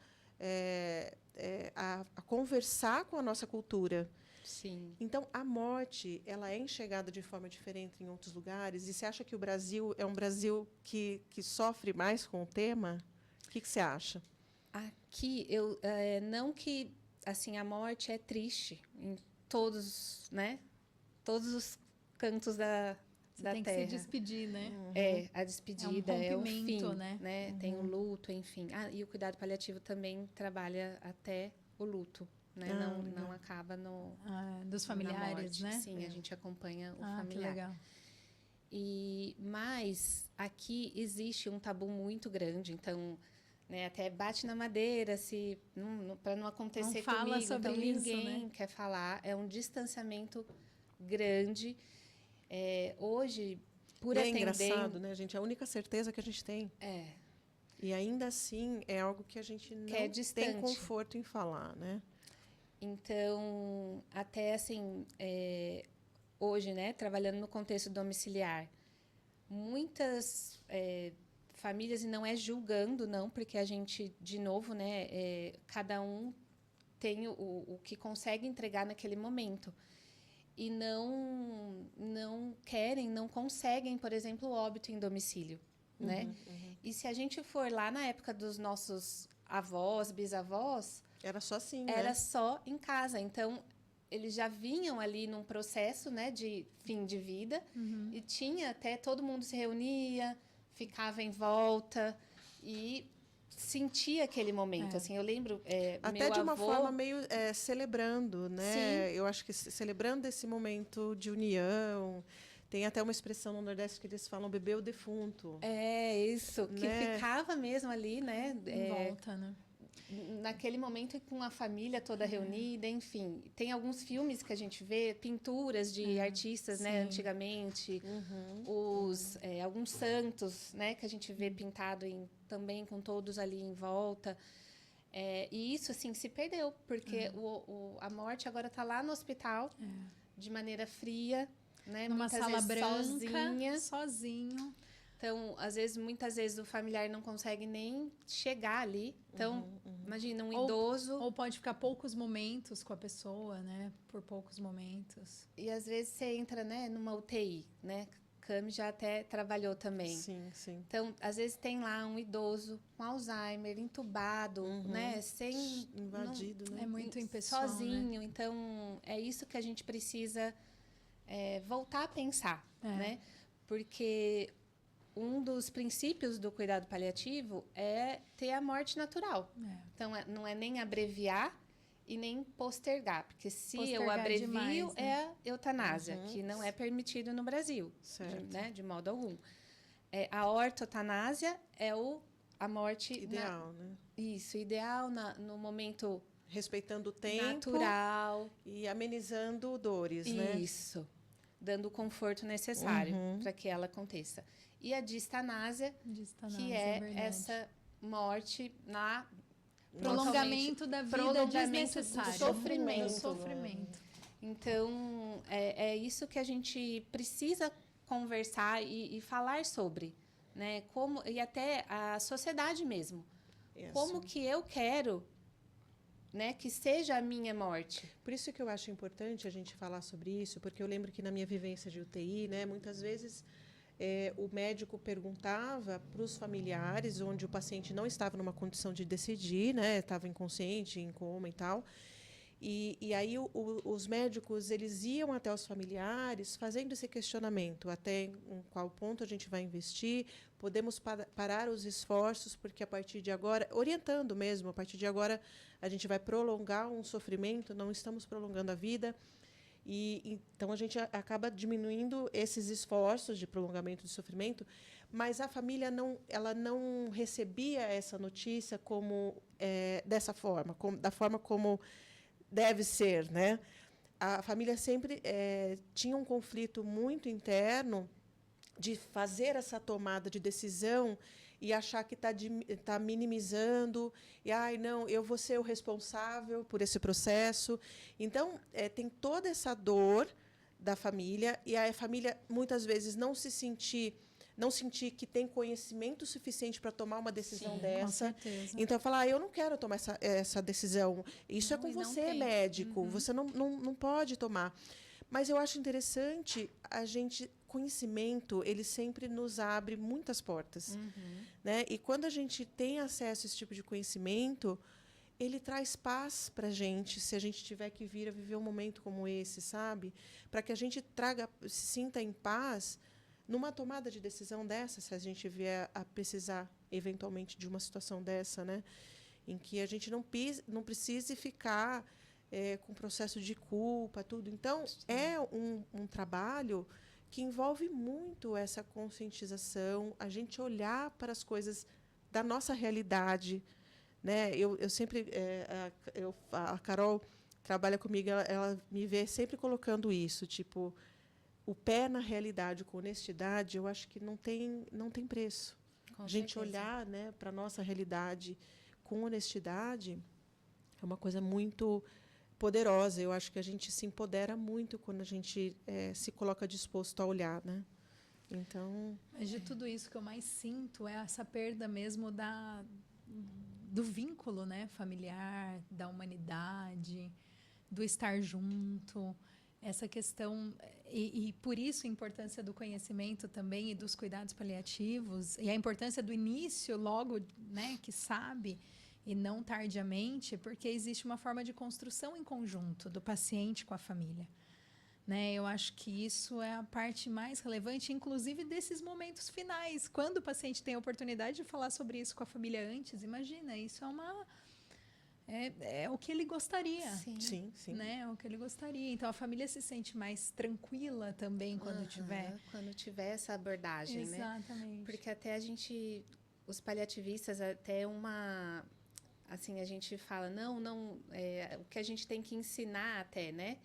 a conversar com a nossa cultura. Sim. Então, a morte, ela é enxergada de forma diferente em outros lugares. E você acha que o Brasil é um Brasil que sofre mais com o tema? O que você acha? Aqui, não que assim, a morte é triste em todos, né? Todos os cantos da Tem que terra. se despedir, né? A despedida, É um o fim, rompimento, né? Tem o luto, enfim. E o cuidado paliativo também trabalha até o luto, né? Não acaba Dos na familiares, morte. né? Sim, a gente acompanha o Que familiar. legal. Mas aqui existe um tabu muito grande, então, né, até bate na madeira se para não acontecer Não fala comigo, sobre então isso, ninguém né? quer falar, é um distanciamento grande. Hoje, por E é atender... engraçado, né, gente? A única certeza que a gente tem. É. E ainda assim é algo que a gente não é tem distante. conforto em falar, né? Então, até assim, hoje, né, trabalhando no contexto domiciliar, muitas famílias, e não é julgando, não, porque a gente, de novo, né, cada um tem o que consegue entregar naquele momento. E não querem, não conseguem, por exemplo, o óbito em domicílio, né? E se a gente for lá na época dos nossos avós, bisavós, Era só assim, era né? só em casa. Então, eles já vinham ali num processo, né, de fim de vida, e tinha até, todo mundo se reunia, ficava em volta e sentia aquele momento. Assim, eu lembro, Até meu de uma avô, forma meio celebrando, né? Sim. Eu acho que celebrando esse momento de união. Tem até uma expressão no Nordeste que eles falam beber o defunto. isso, que Né? ficava mesmo ali, né? Em volta, né? Naquele momento com a família toda reunida, enfim. Tem alguns filmes que a gente vê, pinturas de artistas, né, antigamente, alguns santos, né, que a gente vê pintado também com todos ali em volta. E isso, assim, se perdeu, porque a morte agora está lá no hospital, de maneira fria, né, Numa muitas sala vezes branca, sozinho. Então, muitas vezes o familiar não consegue nem chegar ali. Então, imagina um idoso. Ou pode ficar poucos momentos com a pessoa, né? Por poucos momentos. E às vezes você entra, né, numa UTI, né? Cami já até trabalhou também. Sim, sim. Então, às vezes tem lá um idoso com Alzheimer, entubado, né? Invadido, né? É muito impessoal, sozinho. né? Então, é isso que a gente precisa voltar a pensar, né? Porque um dos princípios do cuidado paliativo é ter a morte natural. Então, não é nem abreviar e nem postergar, porque se eu Postergar abrevio, demais, né? é a eutanásia, que não é permitido no Brasil, de modo algum. A ortotanásia é a morte... Ideal, né? Isso, ideal no momento Respeitando o tempo natural. e amenizando dores, né? Isso, dando o conforto necessário para que ela aconteça. E a distanásia, que é verdade. essa morte Prolongamento da vida prolongamento desnecessário. do sofrimento. Então, é isso que a gente precisa conversar e falar sobre, né? E até a sociedade mesmo. Isso. Como que eu quero né, que seja a minha morte. Por isso que eu acho importante a gente falar sobre isso, porque eu lembro que na minha vivência de UTI, né, muitas vezes o médico perguntava para os familiares, onde o paciente não estava numa condição de decidir, né, estava inconsciente, em coma e tal. E aí os médicos eles iam até os familiares fazendo esse questionamento, até em qual ponto a gente vai investir, podemos parar os esforços, porque a partir de agora, orientando mesmo, a partir de agora a gente vai prolongar um sofrimento, não estamos prolongando a vida. Então a gente acaba diminuindo esses esforços de prolongamento do sofrimento, mas a família ela não recebia essa notícia como dessa forma, da forma como deve ser, né? A família sempre tinha um conflito muito interno de fazer essa tomada de decisão e achar que está minimizando, e não, eu vou ser o responsável por esse processo. Então, tem toda essa dor da família, e a família, muitas vezes, não sentir que tem conhecimento suficiente para tomar uma decisão dessa. Com certeza. Então, falar, eu não quero tomar essa decisão. Isso Não, é com e não você, tem. médico. Você não pode tomar. Mas eu acho interessante conhecimento, ele sempre nos abre muitas portas. Né? E quando a gente tem acesso a esse tipo de conhecimento, ele traz paz para a gente, se a gente tiver que vir a viver um momento como esse, sabe? Para que a gente se sinta em paz numa tomada de decisão dessa, se a gente vier a precisar, eventualmente, de uma situação dessa, né? Em que a gente não precise ficar com processo de culpa, tudo. Então, é um trabalho que envolve muito essa conscientização, a gente olhar para as coisas da nossa realidade, né? Eu sempre a Carol trabalha comigo, ela me vê sempre colocando isso, tipo, o pé na realidade com honestidade, eu acho que não tem preço. Com a gente certeza. olhar, né, para a nossa realidade com honestidade é uma coisa muito poderosa. Eu acho que a gente se empodera muito quando a gente se coloca disposto a olhar, né? Então, Mas de tudo isso que eu mais sinto é essa perda mesmo do vínculo, né, familiar, da humanidade, do estar junto, essa questão e por isso a importância do conhecimento também e dos cuidados paliativos e a importância do início logo, né, que sabe e não tardiamente, porque existe uma forma de construção em conjunto do paciente com a família. Né? Eu acho que isso é a parte mais relevante, inclusive desses momentos finais. Quando o paciente tem a oportunidade de falar sobre isso com a família antes, imagina, isso é o que ele gostaria. sim. Né? É o que ele gostaria. Então, a família se sente mais tranquila também quando tiver. Quando tiver essa abordagem, né? Exatamente. Porque até os paliativistas, até assim, a gente fala, o que a gente tem que ensinar até, né?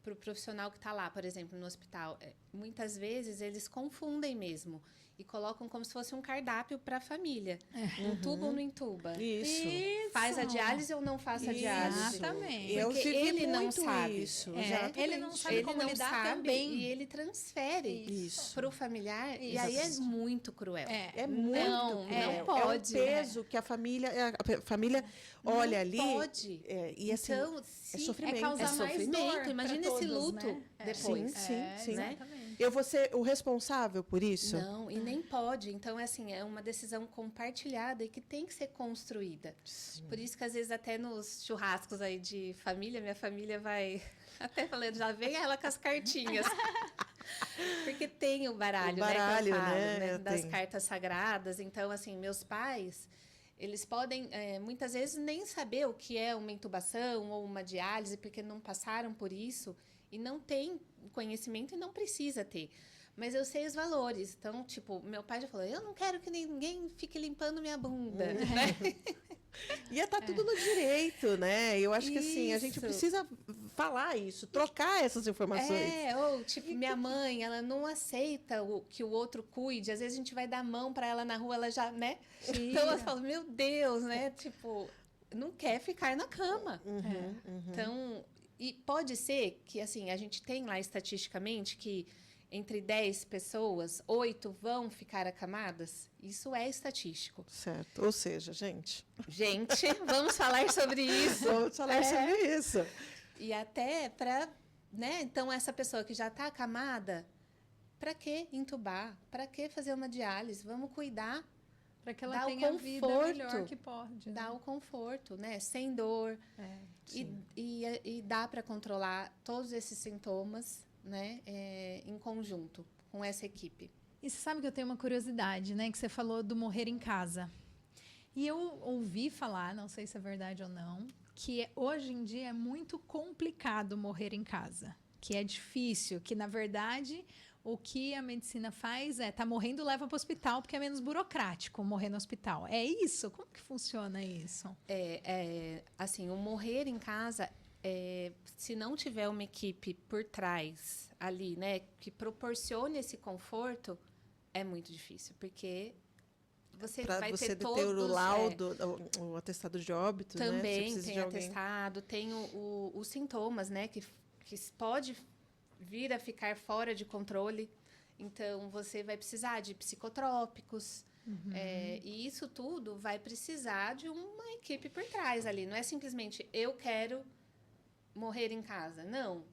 Para o profissional que está lá, por exemplo, no hospital. Muitas vezes, eles confundem mesmo e colocam como se fosse um cardápio para a família. Intuba ou não intuba? Isso. Faz a diálise ou não faça a diálise? Exatamente. Eu Porque vivi ele não muito sabe. isso. É, ele não sabe Ele como não lidar sabe também. e ele transfere Isso. para o familiar. E aí é muito cruel. É muito Não cruel. pode. É um peso que a família olha ali. Pode. E assim, Então, é sofrimento. causar mais sofrimento. dor Imagina pra esse todos, luto né? depois. Sim. Né? Exatamente. Eu vou ser o responsável por isso? Não, e nem pode. Então, assim, é uma decisão compartilhada e que tem que ser construída. Por isso que, às vezes, até nos churrascos aí de família, minha família vai até falando, já vem ela com as cartinhas. Porque tem o baralho, baralho, né, que eu falo, né? das Tem. cartas sagradas. Então, assim, meus pais, eles podem, muitas vezes, nem saber o que é uma intubação ou uma diálise, porque não passaram por isso e não têm conhecimento e não precisa ter. Mas eu sei os valores. Então, tipo, meu pai já falou, eu não quero que ninguém fique limpando minha bunda, né? Ia estar tudo no direito, né? Eu acho que assim, a gente Isso. precisa falar isso, trocar essas informações. Ou tipo, minha mãe, ela não aceita que o outro cuide. Às vezes a gente vai dar a mão para ela na rua, ela já, né? Então ela fala, meu Deus, né? Tipo, não quer ficar na cama. Então, e pode ser que, assim, a gente tem lá estatisticamente que entre 10 pessoas, 8 vão ficar acamadas? Isso é estatístico. Certo. Ou seja, gente, Gente, vamos falar sobre isso. vamos falar sobre isso. E até para, né? Então, essa pessoa que já está acamada, para que entubar? Para que fazer uma diálise? Vamos cuidar, Para que ela Dá o tenha a vida conforto. melhor que pode. né? dar o conforto, né? Sem dor. E dá para controlar todos esses sintomas, né? Em conjunto com essa equipe. E você sabe que eu tenho uma curiosidade, né? Que você falou do morrer em casa. E eu ouvi falar, não sei se é verdade ou não, que hoje em dia é muito complicado morrer em casa. Que é difícil, que na verdade o que a medicina faz é tá morrendo, leva para o hospital, porque é menos burocrático morrer no hospital. É isso? Como que funciona isso? Assim, o morrer em casa, se não tiver uma equipe por trás ali, né, que proporcione esse conforto, é muito difícil, porque você Para vai você ter ter todos... o laudo, o atestado de óbito, né? Você Também precisa tem de alguém. atestado, tem os sintomas, né, que pode vir a ficar fora de controle. Então, você vai precisar de psicotrópicos. E isso tudo vai precisar de uma equipe por trás ali. Não é simplesmente eu quero morrer em casa. Não.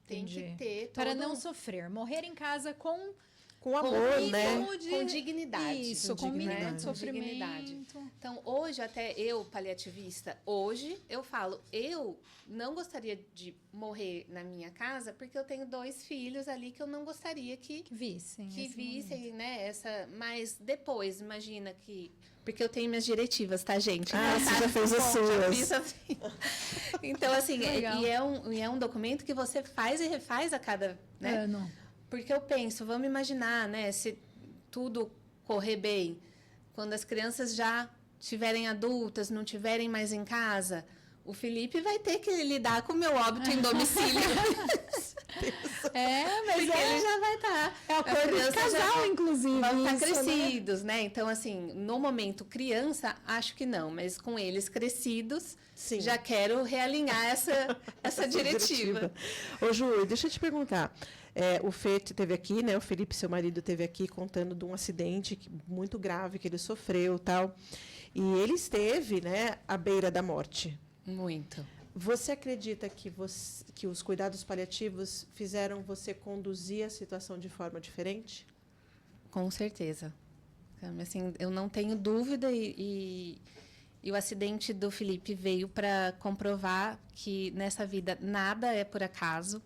Tem Entendi. que ter todo Para não sofrer. Morrer em casa com Com amor, mínimo né? com dignidade. Isso, com dignidade. mínimo de Com sofrimento. dignidade. Então, hoje, até eu, paliativista, hoje eu falo, eu não gostaria de morrer na minha casa porque eu tenho 2 filhos ali que eu não gostaria que Que vissem. esse vissem, né, mas depois, imagina que... Porque eu tenho minhas diretivas, tá, gente? Ah, você já fez as Já suas. fiz assim. Então, assim, Legal. e é um documento que você faz e refaz a cada, né? ano. Porque eu penso, vamos imaginar, né, se tudo correr bem, quando as crianças já estiverem adultas, não estiverem mais em casa, o Felipe vai ter que lidar com o meu óbito em domicílio. Mas Porque ele já vai estar. é o acordo de casal, inclusive. Vão estar isso, né? crescidos, né? Então, assim, no momento criança, acho que não, mas com eles crescidos, Sim. já quero realinhar essa diretiva. Ô, Ju, deixa eu te perguntar. O Fê teve aqui, né? O Felipe, seu marido, teve aqui contando de um acidente muito grave que ele sofreu, tal. E ele esteve, né, à beira da morte. Muito. Você acredita que os cuidados paliativos fizeram você conduzir a situação de forma diferente? Com certeza. Assim, eu não tenho dúvida e o acidente do Felipe veio para comprovar que nessa vida nada é por acaso.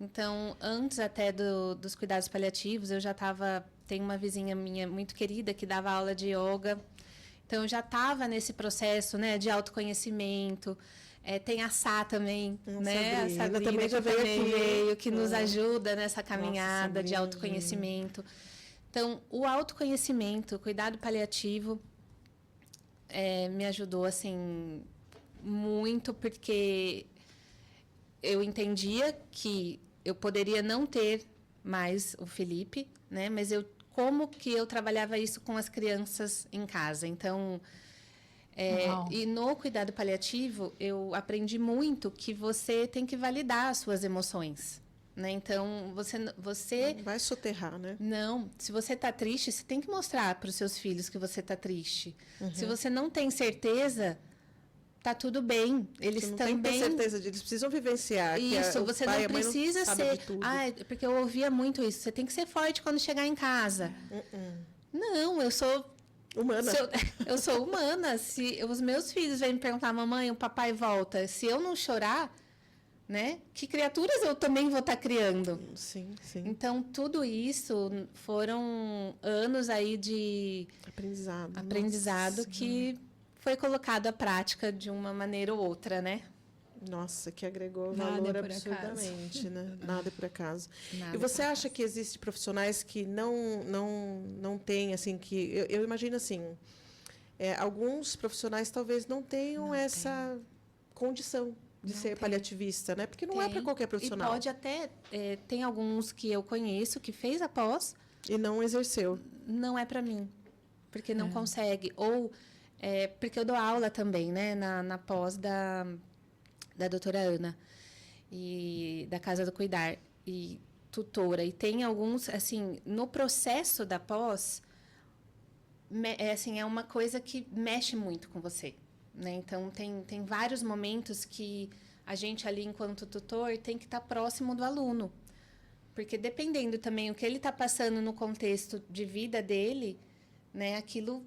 Então, antes até dos cuidados paliativos, eu já estava... Tem uma vizinha minha muito querida que dava aula de yoga. Então, eu já estava nesse processo, né, de autoconhecimento. Tem a Sá também, né? A Sabrina também já que veio também aqui. veio, que nos ajuda nessa caminhada de Sabrina. autoconhecimento. Então, o autoconhecimento, o cuidado paliativo, me ajudou, assim, muito, porque eu entendia que eu poderia não ter mais o Felipe, né? Mas como que eu trabalhava isso com as crianças em casa? Então, e no cuidado paliativo, eu aprendi muito que você tem que validar as suas emoções, né? Então, você Não vai soterrar, né? não, se você está triste, você tem que mostrar para os seus filhos que você está triste. Se você não tem certeza, tá tudo bem. Eles Você não tem que ter também certeza disso. Eles precisam vivenciar. que isso, o você pai e não a mãe precisa sabem ser. de tudo. Porque eu ouvia muito isso. Você tem que ser forte quando chegar em casa. Não, eu sou. Humana. Eu sou humana. Se os meus filhos vêm me perguntar, mamãe, o papai volta. Se eu não chorar, né? Que criaturas eu também vou estar criando? Sim, sim. Então, tudo isso foram anos aí de aprendizado Nossa que foi colocado à prática de uma maneira ou outra, né? Nossa, que agregou Nada valor é por absurdamente, né? Nada é por acaso. Nada E você por acha que existem profissionais que não têm, assim, que... Eu imagino, assim, alguns profissionais talvez não tenham essa condição de ser paliativista, né? Porque não é para qualquer profissional. E pode até... tem alguns que eu conheço que fez a pós, E não exerceu. não é para mim, porque não consegue. Ou porque eu dou aula também, né? Na pós da doutora Ana, e da Casa do Cuidar. E tutora e tem alguns, assim, no processo da pós, é uma coisa que mexe muito com você, né? Então, tem vários momentos que a gente ali, enquanto tutor, tem que estar próximo do aluno. Porque dependendo também o que ele está passando no contexto de vida dele, né, aquilo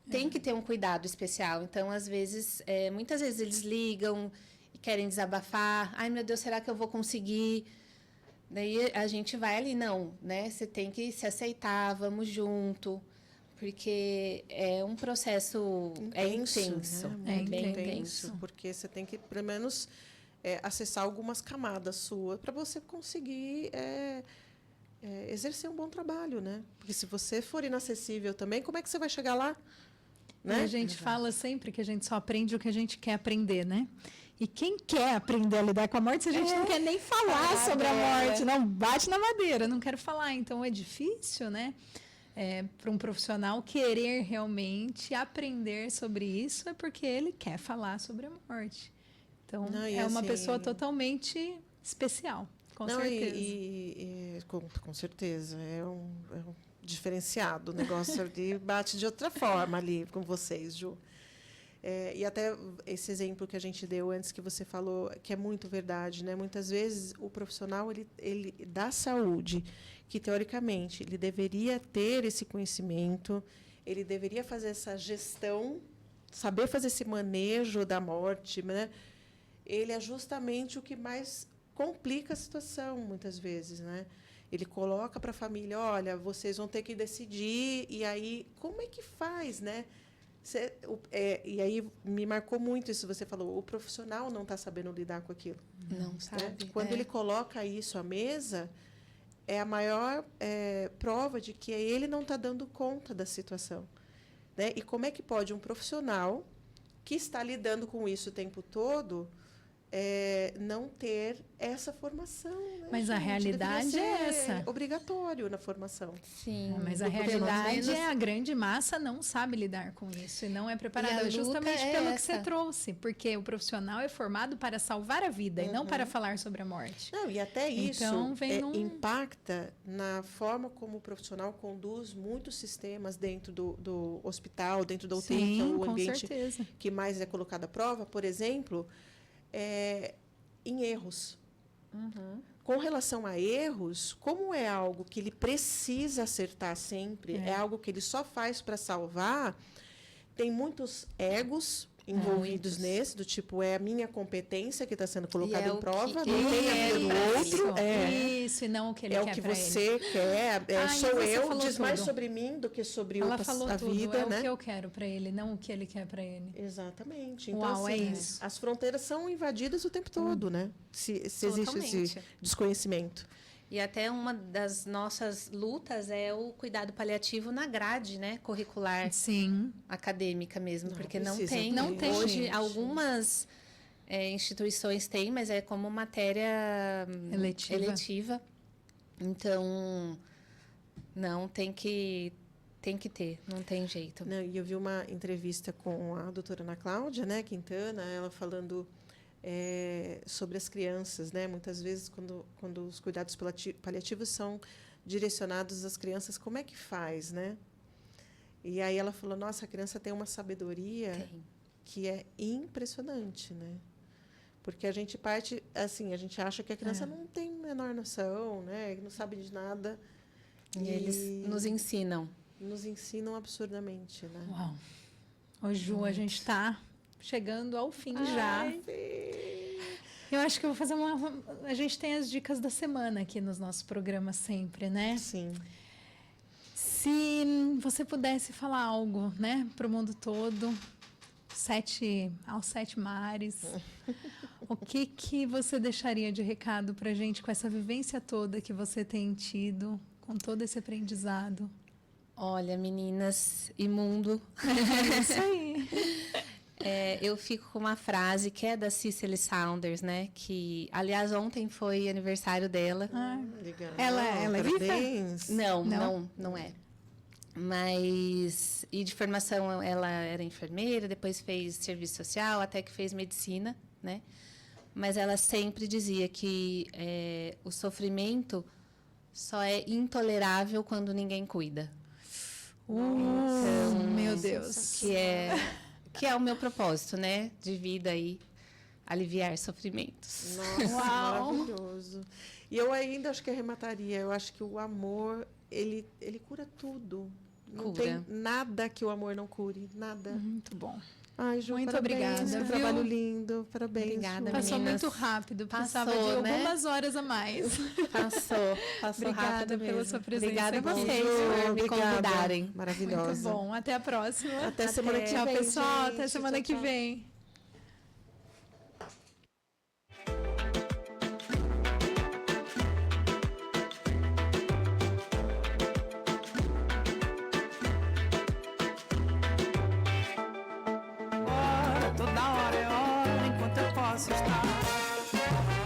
tem que ter um cuidado especial. Então, às vezes, muitas vezes eles ligam e querem desabafar. Ai, meu Deus, será que eu vou conseguir? Daí a gente vai ali, não, né? Você tem que se aceitar, vamos junto. Porque é um processo intenso. Né? É bem intenso. Porque você tem que, pelo menos, acessar algumas camadas suas para você conseguir exercer um bom trabalho, né? Porque se você for inacessível também, como é que você vai chegar lá? Né? A gente fala sempre que a gente só aprende o que a gente quer aprender, né? E quem quer aprender a lidar com a morte, se a gente não quer nem falar sobre a morte, não bate na madeira, não quero falar. Então, é difícil, né? Para um profissional querer realmente aprender sobre isso, é porque ele quer falar sobre a morte. Então, uma pessoa totalmente especial, com certeza. Com certeza. É um diferenciado o negócio de bate de outra forma ali com vocês, Ju. E até esse exemplo que a gente deu antes, que você falou, que é muito verdade, né? Muitas vezes o profissional ele da saúde, que teoricamente ele deveria ter esse conhecimento, ele deveria fazer essa gestão, saber fazer esse manejo da morte, né? Ele é justamente o que mais complica a situação, muitas vezes, né? Ele coloca para a família, olha, vocês vão ter que decidir, e aí, como é que faz, né? E aí me marcou muito isso que você falou, o profissional não está sabendo lidar com aquilo. Não sabe. Quando ele coloca isso à mesa, é a maior prova de que ele não está dando conta da situação. Né? E como é que pode um profissional que está lidando com isso o tempo todo não ter essa formação? Né, mas a realidade é essa. Obrigatório na formação. Sim. Mas a realidade é a grande massa não sabe lidar com isso e não é preparada justamente pelo que você trouxe, porque o profissional é formado para salvar a vida e não para falar sobre a morte. Não, e até isso então, impacta na forma como o profissional conduz muitos sistemas dentro do hospital, dentro da UTI, que é o ambiente que mais é colocado à prova, por exemplo, em erros. Com relação a erros, como é algo que ele precisa acertar sempre, é algo que ele só faz para salvar, tem muitos egos envolvidos nesse, do tipo, é a minha competência que está sendo colocada em prova, não tem a vida do outro. Isso, e não o que ele quer para ele. É o que você quer, sou eu, diz mais sobre mim do que sobre a vida. É o que eu quero para ele, não o que ele quer para ele. Exatamente. Então, assim, isso. As fronteiras são invadidas o tempo todo, né? Se existe esse desconhecimento. E até uma das nossas lutas é o cuidado paliativo na grade, né, curricular, acadêmica mesmo, porque não tem. Hoje, algumas instituições têm, mas é como matéria eletiva. Então, não tem que ter, não tem jeito. Não, e eu vi uma entrevista com a doutora Ana Cláudia, né, Quintana, ela falando sobre as crianças, né? Muitas vezes, quando os cuidados paliativos são direcionados às crianças, como é que faz, né? E aí ela falou, nossa, a criança tem uma sabedoria que é impressionante, né? Porque a gente parte, assim, a gente acha que a criança não tem a menor noção, né? Não sabe de nada. E eles nos ensinam. Nos ensinam absurdamente, né? Uau! Ô, Ju, a gente está chegando ao fim já. Eu acho que eu vou fazer a gente tem as dicas da semana aqui nos nossos programas sempre, né? Sim. Se você pudesse falar algo, né, para o mundo todo, aos 7 mares, o que você deixaria de recado para a gente com essa vivência toda que você tem tido, com todo esse aprendizado? Olha, meninas e mundo. É isso aí. Eu fico com uma frase que é da Cicely Saunders, né? Que, aliás, ontem foi aniversário dela. Legal. Ela é viva? Não é. Mas, e de formação, ela era enfermeira, depois fez serviço social, até que fez medicina, né? Mas ela sempre dizia que o sofrimento só é intolerável quando ninguém cuida. Meu Deus. Que é o meu propósito, né? De vida aí, aliviar sofrimentos. Nossa, maravilhoso. E eu ainda acho que arremataria. Eu acho que o amor, ele cura tudo. Não Cura. tem nada que o amor não cure. Nada. Muito bom. Ai, Ju, Muito parabéns. obrigada, Que viu? trabalho lindo. Parabéns, Obrigada, Ju. Passou meninas. muito rápido, precisava Passou, de né? algumas horas a mais. Passou Obrigada rápido pela mesmo. sua presença Obrigada a aqui. vocês por me Obrigada. convidarem. Maravilhosa. Muito bom. Até a próxima. Até semana que Tchau, vem, pessoal. gente. Até semana Tchau, que tchau. vem. Toda hora é hora enquanto eu posso estar.